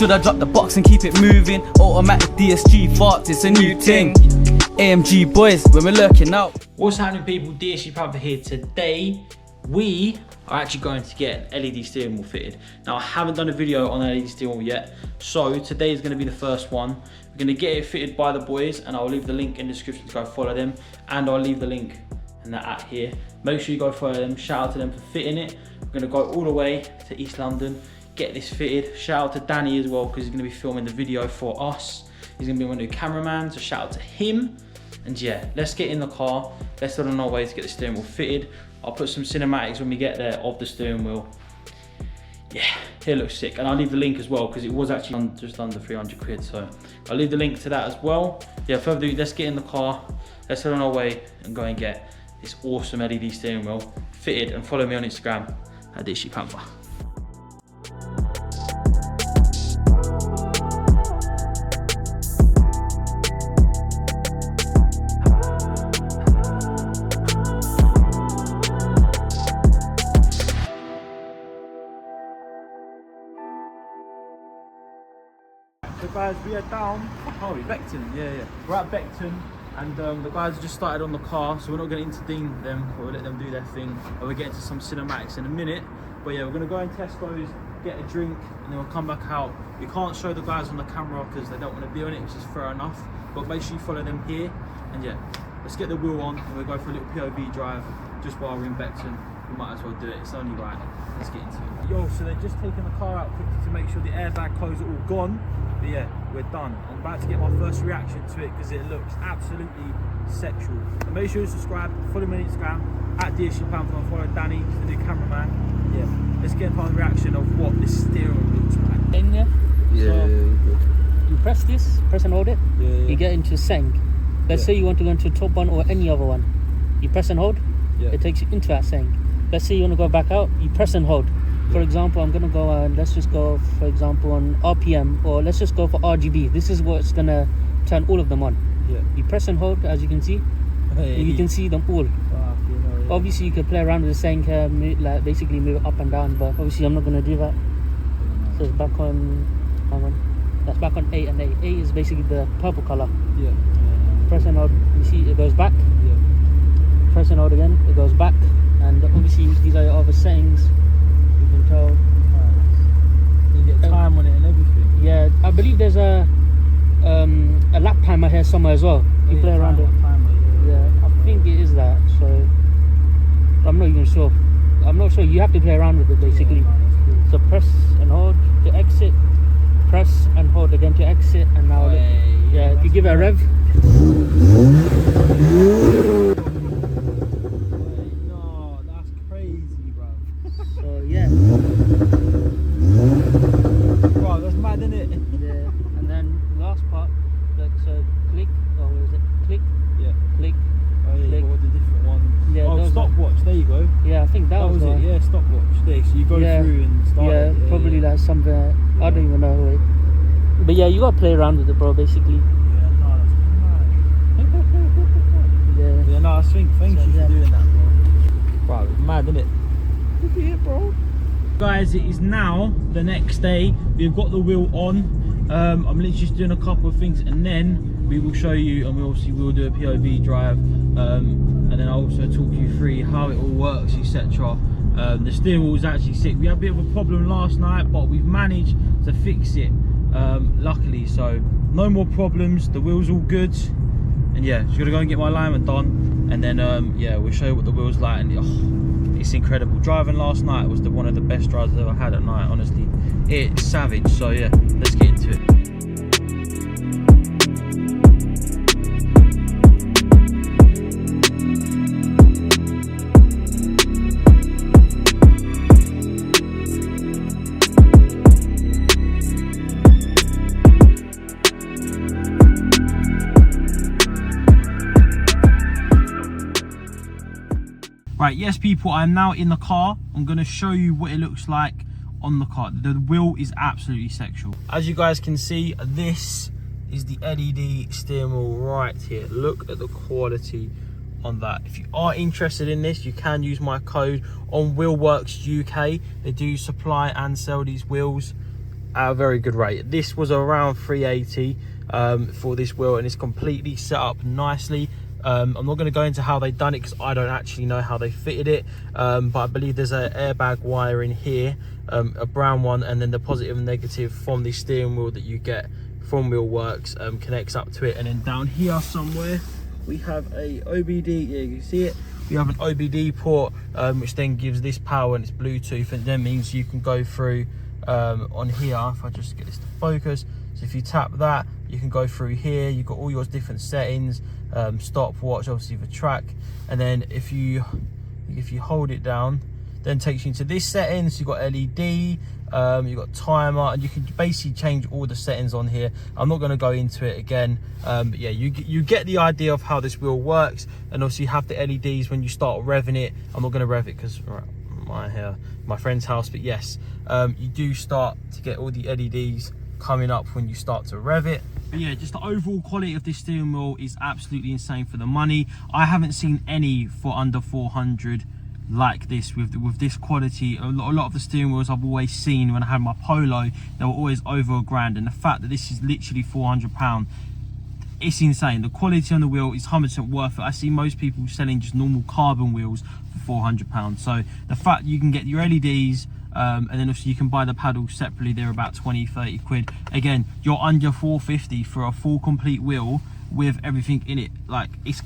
Should I drop the box and keep it moving? Automatic DSG farts, it's a new thing. AMG boys, when we're lurking out. What's happening, people? Dsgpantha here. Today we are actually going to get an LED steering wheel fitted. Now, I haven't done a video on an LED steering wheel yet, so today is going to be the first one. We're going to get it fitted by the boys, and I'll leave the link in the description to go follow them, and I'll leave the link in the app here. Make sure you go follow them. Shout out to them for fitting it. We're going to go all the way to East London, get this fitted. Shout out to Danny as well, because he's going to be filming the video for us. He's going to be my new cameraman, so shout out to him. And yeah, let's get in the car. Let's get on our way to get the steering wheel fitted. I'll put some cinematics when we get there of the steering wheel. Yeah, it looks sick. And I'll leave the link as well, because it was actually just under 300 quid. So I'll leave the link to that as well. Yeah, further ado, let's get in the car. Let's head on our way and go and get this awesome LED steering wheel fitted. And follow me on Instagram at Dsgpantha. So guys, we are down. Oh, we're Beckton. Yeah. We're at Beckton, and the guys have just started on the car, so we're not going to intervene them, but we'll let them do their thing. And we'll get into some cinematics in a minute. But yeah, we're going to go in Tesco's, get a drink, and then we'll come back out. We can't show the guys on the camera because they don't want to be on it, which is fair enough. But make sure you follow them here. And yeah, let's get the wheel on, and we'll go for a little POV drive just while we're in Beckton. We might as well do it. It's only right. Let's get into it. Yo, so they're just taking the car out quickly to make sure the airbag clothes are all gone. But yeah, we're done. I'm about to get my first reaction to it because it looks absolutely sexual. So make sure you subscribe, follow me on Instagram at Dsgpantha, and follow Danny, the new cameraman. Yeah, let's get my reaction of what this steering wheel looks like. In there. Yeah, so you press this, press and hold it. Yeah. You get into sync. Let's say you want to go into top one or any other one. You press and hold. Yeah. It takes you into that sync. Let's say you want to go back out. You press and hold. For example, I'm gonna go and let's just go, for example, on RPM, or let's just go for RGB. This is what's gonna turn all of them on. Yeah. You press and hold, as you can see. Hey. You can see them all. Wow, yeah. Obviously, you can play around with the sync, like basically move it up and down. But obviously, I'm not gonna do that. So it's back on. Hang on. That's back on A and A. A is basically the purple color. Yeah. Press and hold. You see, it goes back. Yeah. Press and hold again. It goes back. And obviously, these are your other settings. You can tell. You get time on it and everything. Yeah, I believe there's a lap timer here somewhere as well. You play around it. Yeah, I think it is that. So I'm not even sure. I'm not sure. You have to play around with it basically. Yeah, So press and hold to exit. Press and hold again to exit. And now, yeah, if you give it a rev. Yeah. Wow, that's mad, isn't it? Yeah. And then last part, like so, click, or is it click? Yeah. Click. Oh yeah, click. you got the different one. Yeah. Oh, stopwatch. There you go. Yeah, I think that was it. the one. Yeah, stopwatch. There, so you go Yeah. through and start. Yeah, it. probably like something. I don't even know. Wait. But yeah, you gotta play around with it, bro. Basically. Yeah, no, that's mad. Yeah. Yeah, no, I think thank So, you yeah. for doing that, bro. Wow, it's mad, isn't it? Look at it, bro. Guys, it is now the next day. We've got the wheel on. I'm literally just doing a couple of things, and then we will show you, and we obviously will do a POV drive, and then I'll also talk you through how it all works, etc. The steering wheel is actually sick. We had a bit of a problem last night, but we've managed to fix it, luckily. So no more problems. The wheel's all good, and yeah, just gotta go and get my alignment done, and then yeah, we'll show you what the wheel's like. And it's incredible. Driving last night was one of the best drives I've ever had at night, honestly. It's savage. So yeah, let's get into it. Right, yes people, I'm now in the car. I'm going to show you what it looks like on the car. The wheel is absolutely sexual. As you guys can see, this is the LED steering wheel right here. Look at the quality on that. If you are interested in this, you can use my code on Wheelworks UK. They do supply and sell these wheels. at a very good rate. This was around 380 for this wheel, and it's completely set up nicely. I'm not going to go into how they done it because I don't actually know how they fitted it, but I believe there's an airbag wire in here, a brown one, and then the positive and negative from the steering wheel that you get from Wheelworks connects up to it. And then down here somewhere we have a OBD, yeah, you can see it. We have an OBD port, which then gives this power, and it's Bluetooth, and then means you can go through on here. If I just get this to focus, so if you tap that, you can go through here. You've got all your different settings, stopwatch, obviously the track, and then if you hold it down, then takes you into this settings. You've got LED, you've got timer, and you can basically change all the settings on here. I'm not going to go into it again, but yeah, you get the idea of how this wheel works. And obviously you have the LEDs when you start revving it. I'm not going to rev it because my friend's house, but yes, you do start to get all the LEDs coming up when you start to rev it. But yeah, just the overall quality of this steering wheel is absolutely insane for the money. I haven't seen any for under 400 like this with this quality. A lot of the steering wheels I've always seen when I had my Polo, they were always over £1,000, and the fact that this is literally £400, it's insane. The quality on the wheel is 100% worth it. I see most people selling just normal carbon wheels for £400. So the fact you can get your LEDs, and then obviously you can buy the paddles separately, they're about 20-30 quid. Again, you're under 450 for a full complete wheel with everything in it. Like, it's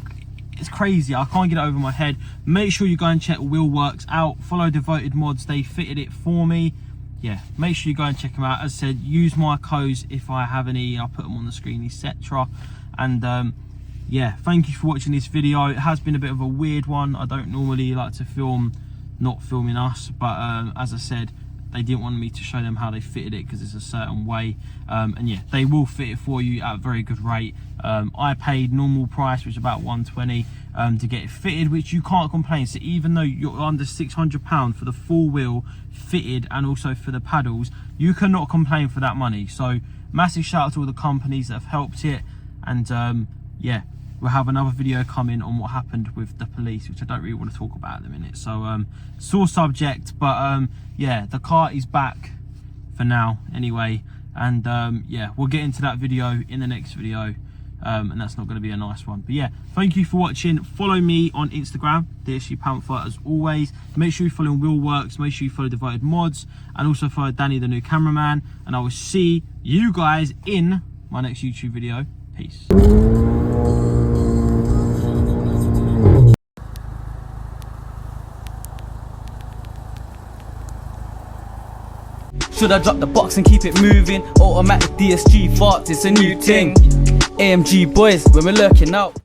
crazy. I can't get it over my head. Make sure you go and check Wheelworks out. Follow Devoted Mods, they fitted it for me. Yeah, make sure you go and check them out. As I said, use my codes if I have any, I'll put them on the screen, etc. And yeah, thank you for watching this video. It has been a bit of a weird one. I don't normally like to film not filming us, but as I said, they didn't want me to show them how they fitted it because it's a certain way, and yeah, they will fit it for you at a very good rate. I paid normal price, which is about 120, to get it fitted, which you can't complain. So even though you're under £600 for the full wheel fitted and also for the paddles, you cannot complain for that money. So massive shout out to all the companies that have helped it. And yeah, we'll have another video coming on what happened with the police, which I don't really want to talk about at the minute. So sore subject, but yeah, the car is back for now anyway. And yeah, we'll get into that video in the next video, and that's not going to be a nice one. But yeah, thank you for watching. Follow me on Instagram, Dsgpantha, as always. Make sure you follow Wheelworks, make sure you follow Devoted Mods, and also follow Danny, the new cameraman. And I will see you guys in my next YouTube video. Peace. Should I drop the box and keep it moving? Automatic DSG farts, it's a new thing. AMG boys, when we're lurking out.